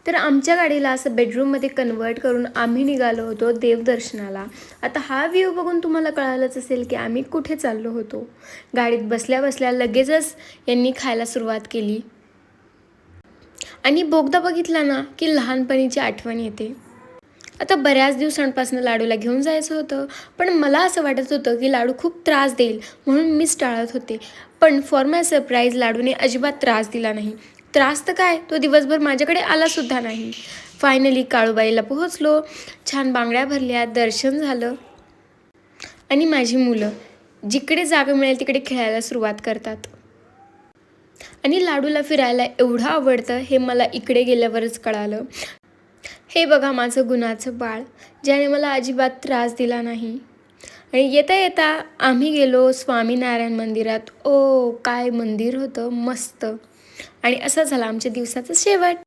तर आमच्या गाडीला असं बेडरूममध्ये कन्वर्ट करून आम्ही निघालो होतो देवदर्शनाला. आता हा व्ह्यू बघून तुम्हाला कळालंच असेल की आम्ही कुठे चाललो होतो. गाडीत बसल्या बसल्या लगेचच यांनी खायला सुरुवात केली आणि बोगदा बघितला ना की लहानपणीची आठवण येते. आता बऱ्याच दिवसांपासून लाडूला घेऊन जायचं होतं, पण मला असं वाटत होतं की लाडू खूप त्रास देईल म्हणून मीच टाळत होते. पण फॉर माय सरप्राईज लाडूने अजिबात त्रास दिला नाही. त्रास तर काय, तो दिवसभर माझ्याकडे आलासुद्धा नाही. फायनली काळूबाईला पोहोचलो. छान बांगड्या भरल्या, दर्शन झालं आणि माझी मुलं जिकडे जागा मिळेल तिकडे खेळायला सुरुवात करतात. आणि लाडूला फिरायला एवढं आवडतं हे मला इकडे गेल्यावरच कळालं. हे बघा माझं गुणाचं बाळ, ज्याने मला अजिबात त्रास दिला नाही. आणि येता येता आम्ही गेलो स्वामीनारायण मंदिरात. ओ काय मंदिर होतं मस्त. आणि असा झाला आमच्या दिवसाचा शेवट.